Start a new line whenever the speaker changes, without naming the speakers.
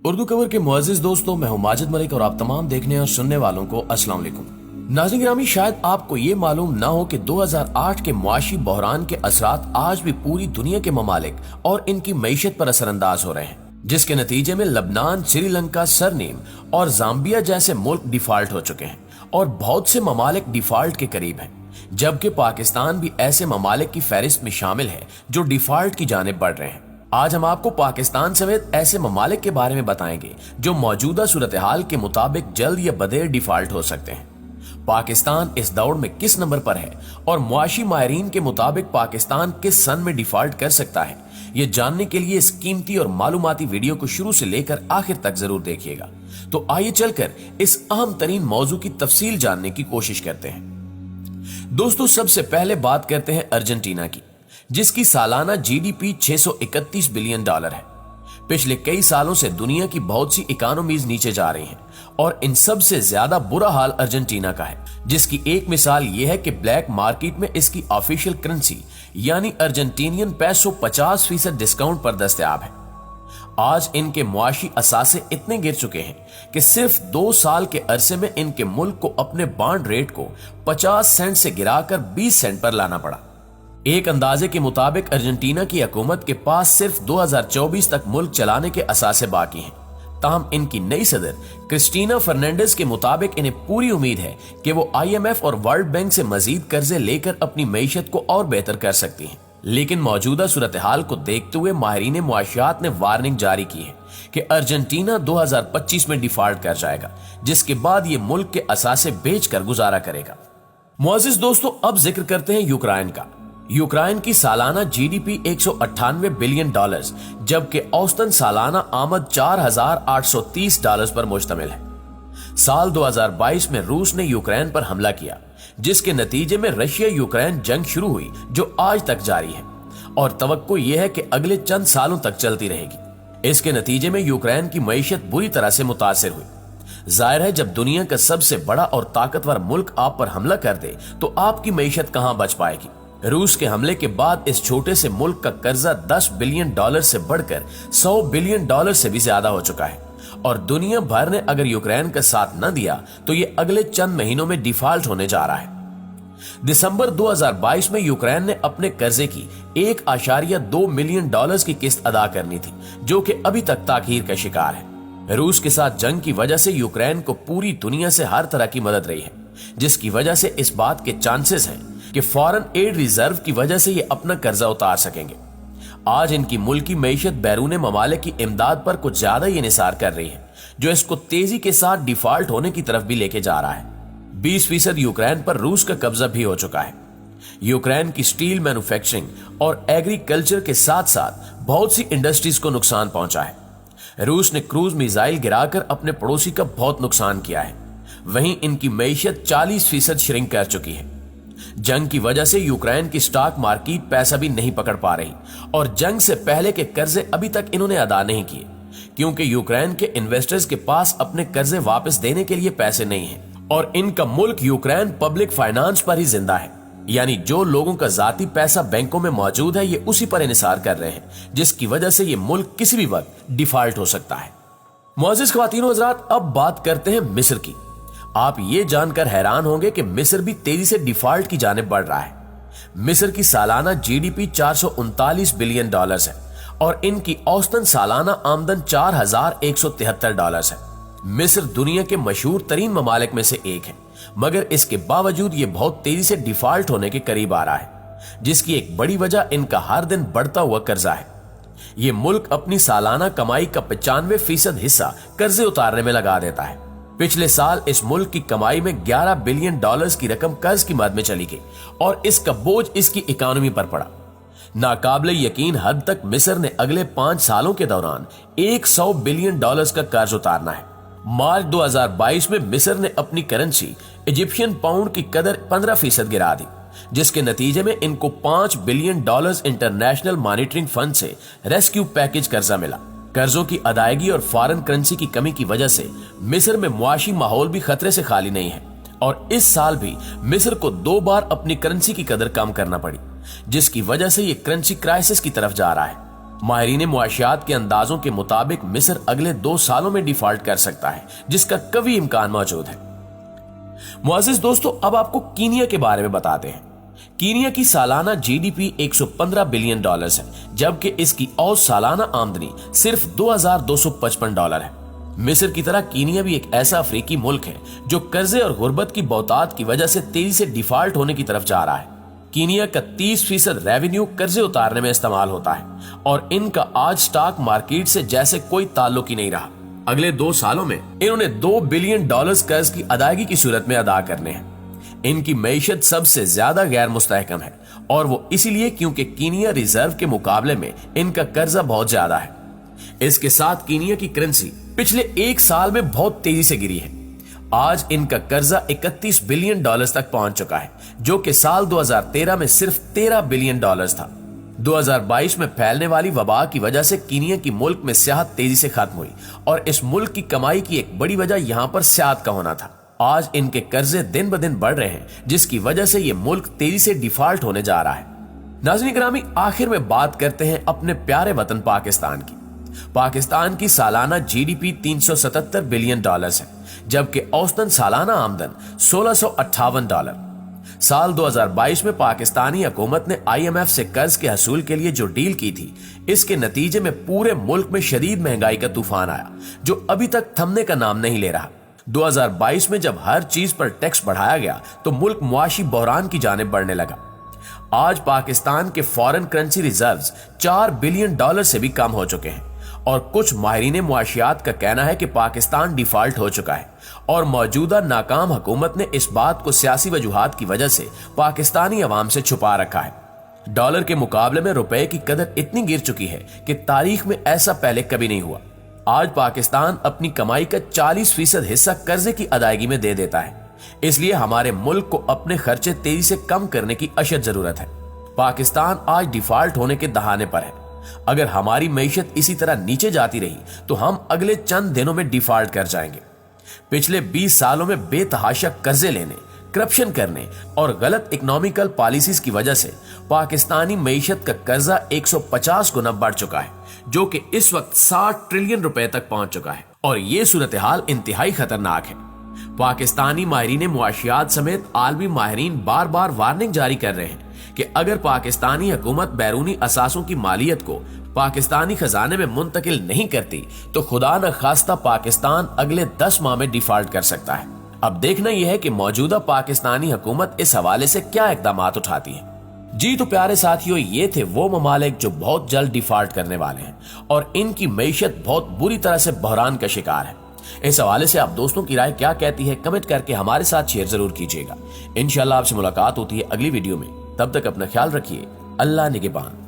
Urdu cover के मुअज़्ज़िज़ दोस्तों, मैं हूं माजिद मलिक और आप तमाम देखने और सुनने वालों को अस्सलाम वालेकुम। नाज़रीन गिरामी, शायद आपको ये मालूम ना हो कि 2008 के मुआशी बहरान के असरात आज भी पूरी दुनिया के ममालिक और इनकी मईशत पर असरअंदाज हो रहे हैं, जिसके नतीजे में लबनान, श्रीलंका, सरनीम और जाम्बिया जैसे मुल्क डिफॉल्ट हो चुके हैं और बहुत से ममालिक डिफॉल्ट के करीब हैं, जबकि पाकिस्तान भी ऐसे ममालिक की फहरिस्त में शामिल है जो डिफॉल्ट की जानिब बढ़ रहे हैं। आज हम आपको पाकिस्तान समेत ऐसे ममालिक के बारे में बताएंगे जो मौजूदा सूरत हाल के मुताबिक जल्द या बदेर डिफॉल्ट हो सकते हैं। पाकिस्तान इस दौड़ में किस नंबर पर है और मुआशी माहिरीन के मुताबिक पाकिस्तान किस सन में डिफॉल्ट कर सकता है, ये जानने के लिए इस कीमती और मालूमाती वीडियो को शुरू से लेकर आखिर तक जरूर देखिएगा। तो आइए चलकर इस अहम तरीन मौजू की तफसील जानने की कोशिश करते हैं। दोस्तों, सबसे पहले बात करते हैं अर्जेंटीना की, जिसकी सालाना जीडीपी 631 बिलियन डॉलर है। पिछले कई सालों से दुनिया की बहुत सी इकोनॉमीज नीचे जा रही हैं और इन सब से ज्यादा बुरा हाल अर्जेंटीना का है, जिसकी एक मिसाल यह है कि ब्लैक मार्केट में इसकी ऑफिशियल करेंसी यानी अर्जेंटीनियन पैसो 50% डिस्काउंट पर दस्तयाब है। आज इनके मुआशी असासे इतने गिर चुके हैं कि सिर्फ 2 साल के अरसे में इनके मुल्क को अपने बॉन्ड रेट को 50 सेंट से गिराकर 20 सेंट पर लाना पड़ा। एक अंदाजे के मुताबिक अर्जेंटीना की हुकूमत के पास सिर्फ 2024 तक मुल्क चलाने के असासे बाकी हैं। ताहम इनकी नई सदर क्रिस्टीना फर्नांडिस के मुताबिक इन्हें पूरी उम्मीद है कि वो IMF और वर्ल्ड बैंक से मजीद कर्जे लेकर अपनी मईशत को और बेहतर कर सकती हैं। लेकिन मौजूदा सूरत हाल को देखते हुए माहिरीन मुआशियात ने वार्निंग जारी की है कि अर्जेंटीना 2025 में डिफॉल्ट कर जाएगा, जिसके बाद ये मुल्क के असासे बेचकर गुजारा करेगा। मुअज़्ज़िज़ दोस्तों, अब जिक्र करते हैं यूक्रेन का। यूक्रेन की सालाना जीडीपी 198 बिलियन डॉलर्स जबकि औसतन सालाना आमद 4830 डॉलर्स पर मुश्तमिल है। साल 2022 में रूस ने यूक्रेन पर हमला किया, जिसके नतीजे में रशिया यूक्रेन जंग शुरू हुई जो आज तक जारी है और तवक्को यह है कि अगले चंद सालों तक चलती रहेगी। इसके नतीजे में यूक्रेन की मईशत बुरी तरह से मुतासिर हुई। जाहिर है, जब दुनिया का सबसे बड़ा और ताकतवर मुल्क आप पर हमला कर दे तो आपकी मईशत कहां बच पाएगी। रूस के हमले के बाद इस छोटे से मुल्क का कर्जा 10 बिलियन डॉलर से बढ़कर 100 बिलियन डॉलर से भी ज्यादा हो चुका है और दुनिया भर ने अगर यूक्रेन का साथ न दिया तो ये अगले चंद महीनों में डिफॉल्ट होने जा रहा है। दिसंबर 2022 में यूक्रेन ने अपने कर्जे की 1.2 मिलियन डॉलर्स की किस्त अदा करनी थी, जो कि अभी तक ताखीर का शिकार है। रूस के साथ जंग की वजह से यूक्रेन को पूरी दुनिया से हर तरह की मदद रही है, जिसकी वजह से इस बात के चांसेस हैं कि फॉरेन एड रिजर्व की वजह से ये अपना कर्जा उतार सकेंगे। आज इनकी मुल्की मईशत बैरून ममालिक की इमदाद पर कुछ ज्यादा ही निसार कर रही है, जो इसको तेजी के साथ डिफॉल्ट होने की तरफ भी लेके जा रहा है। 20% यूक्रेन पर रूस का कब्जा भी हो चुका है। यूक्रेन की स्टील मैन्युफैक्चरिंग और एग्रीकल्चर के साथ साथ बहुत सी इंडस्ट्रीज को नुकसान पहुंचा है। रूस ने क्रूज मिसाइल गिराकर अपने पड़ोसी का बहुत नुकसान किया है। वहीं इनकी मईशत 40% श्रिंक कर चुकी है। जंग की वजह से यूक्रेन की स्टॉक मार्केट पैसा भी नहीं पकड़ पा रही और जंग से पहले के कर्जे अभी तक इन्होंने अदा नहीं किए, क्योंकि यूक्रेन के इन्वेस्टर्स के पास अपने कर्जे वापस देने के लिए पैसे नहीं हैं और इनका मुल्क यूक्रेन पब्लिक फाइनेंस पर ही जिंदा है, यानी जो लोगों का जाती पैसा बैंकों में मौजूद है ये उसी पर इन्हिसार कर रहे हैं, जिसकी वजह से ये मुल्क किसी भी वक्त डिफॉल्ट हो सकता है। मुअज़्ज़िज़ ख्वातीन व हज़रात, अब बात करते हैं मिस्र की। आप ये जानकर हैरान होंगे कि मिस्र भी तेजी से डिफॉल्ट की जानिब बढ़ रहा है। मिस्र की सालाना जीडीपी 439 बिलियन डॉलर्स है और इनकी औसतन सालाना आमदन 4173 डॉलर्स है। मिस्र दुनिया के मशहूर तरीन ममालिक में से एक है, मगर इसके बावजूद ये बहुत तेजी से डिफॉल्ट होने के करीब आ रहा है, जिसकी एक बड़ी वजह इनका हर दिन बढ़ता हुआ कर्जा है। ये मुल्क अपनी सालाना कमाई का 95% हिस्सा कर्जे उतारने में लगा देता है। पिछले साल इस मुल्क की कमाई में 11 बिलियन डॉलर्स की रकम कर्ज की मद में चली गई और इसका बोझ इसकी इकोनॉमी पर पड़ा। नाकाबिले यकीन हद तक मिस्र ने अगले 5 सालों के दौरान 100 बिलियन डॉलर्स का कर्ज उतारना है। मार्च 2022 में मिस्र ने अपनी करेंसी इजिप्शियन पाउंड की कदर 15% गिरा दी, जिसके नतीजे में इनको 5 billion dollars international monitoring fund से रेस्क्यू पैकेज कर्जा मिला। कर्जों की अदायगी और फॉरेन करेंसी की कमी की वजह से मिस्र में मुआशी माहौल भी खतरे से खाली नहीं है और इस साल भी मिस्र को 2 बार अपनी करेंसी की कदर कम करना पड़ी, जिसकी वजह से ये करेंसी क्राइसिस की तरफ जा रहा है। माहिरीन मुआशियात के अंदाजों के मुताबिक मिस्र अगले 2 सालों में डिफॉल्ट कर सकता है, जिसका कभी इम्कान मौजूद है। मुअज़्ज़िज़ दोस्तों, अब आपको कीनिया के बारे में बताते हैं। कीनिया की सालाना जीडीपी 115 बिलियन डॉलर्स है, जबकि इसकी औसत सालाना आमदनी सिर्फ $2,255 है। मिस्र की तरह कीनिया भी एक ऐसा अफ्रीकी मुल्क है जो कर्जे और गुर्बत की बहुतात की वजह से तेजी से डिफॉल्ट होने की तरफ जा रहा है। कीनिया का 30% रेवेन्यू कर्जे उतारने में इस्तेमाल होता है और इनका आज स्टॉक मार्केट से जैसे कोई ताल्लुक ही नहीं रहा। अगले 2 सालों में इन्होंने $2 बिलियन कर्ज की अदायगी की सूरत में अदा करने हैं। इनकी मईशत सबसे ज्यादा गैर मुस्तहकम है और वो इसीलिए क्योंकि कीनिया रिजर्व के मुकाबले में इनका कर्जा बहुत ज्यादा है। इसके साथ कीनिया की करेंसी पिछले 1 साल में बहुत तेजी से गिरी है। आज इनका कर्जा 31 बिलियन डॉलर्स तक पहुंच चुका है, जो कि साल 2013 में सिर्फ 13 बिलियन डॉलर्स था। 2022 में फैलने वाली वबा की वजह से कीनिया की मुल्क में सियाहत तेजी से खत्म हुई और इस मुल्क की कमाई की एक बड़ी वजह यहाँ पर सियाहत का होना था। आज इनके कर्जे दिन ब दिन बढ़ रहे हैं, जिसकी वजह से ये मुल्क तेजी से डिफॉल्ट होने जा रहा है। नाज़रीन ग्रामी, आखिर में बात करते हैं अपने प्यारे वतन पाकिस्तान की। पाकिस्तान की सालाना जीडीपी $377 बिलियन है, जबकि औसतन सालाना आमदन $1658। साल 2022 में पाकिस्तानी हुकूमत ने IMF से कर्ज के हसूल के लिए जो डील की थी, इसके नतीजे में पूरे मुल्क में शदीद महंगाई का तूफान आया, जो अभी तक थमने का नाम नहीं ले रहा। 2022 में जब हर चीज पर टैक्स बढ़ाया गया तो मुल्क मुआशी बहरान की जानिब बढ़ने लगा। आज पाकिस्तान के फॉरेन करेंसी रिजर्व्स $4 बिलियन से भी कम हो चुके हैं और कुछ माहिरीन मुआशियात का कहना है कि पाकिस्तान डिफॉल्ट हो चुका है और मौजूदा नाकाम हुकूमत ने इस बात को सियासी वजूहात की वजह से पाकिस्तानी अवाम से छुपा रखा है। डॉलर के मुकाबले में रुपए की कदर इतनी गिर चुकी है कि तारीख में ऐसा पहले कभी नहीं हुआ। आज पाकिस्तान अपनी कमाई का 40% हिस्सा कर्जे की अदायगी में दे देता है, इसलिए हमारे मुल्क को अपने खर्चे तेजी से कम करने की अशद जरूरत है। पाकिस्तान आज डिफॉल्ट होने के दहाने पर है। अगर हमारी मईशत इसी तरह नीचे जाती रही तो हम अगले चंद दिनों में डिफॉल्ट कर जाएंगे। पिछले 20 सालों में बेतहाशा कर्जे लेने, करप्शन करने और गलत इकोनॉमिकल पॉलिसीज की वजह से पाकिस्तानी मईशत का कर्जा 150 गुना बढ़ चुका है, जो कि इस वक्त 60 ट्रिलियन रुपए तक पहुंच चुका है और ये सूरत हाल इंतहाई खतरनाक है। पाकिस्तानी माहिरीन मुआशियात समेत आलमी माहिरीन बार बार वार्निंग जारी कर रहे हैं कि अगर पाकिस्तानी हुकूमत बैरूनी असासों की मालियत को पाकिस्तानी खजाने में मुंतकिल नहीं करती तो खुदा न खास्ता पाकिस्तान अगले 10 माह में डिफॉल्ट कर सकता है। अब देखना यह है कि मौजूदा पाकिस्तानी हुकूमत इस हवाले से क्या इकदाम उठाती है। जी तो प्यारे साथियों, ये थे वो ममालिक जो बहुत जल्द डिफॉल्ट करने वाले हैं और इनकी मईशत बहुत बुरी तरह से बहरान का शिकार है। इस हवाले से आप दोस्तों की राय क्या कहती है, कमेंट करके हमारे साथ शेयर जरूर कीजिएगा। इंशाल्लाह आपसे मुलाकात होती है अगली वीडियो में। तब तक अपना ख्याल रखिए। अल्लाह निगहबान।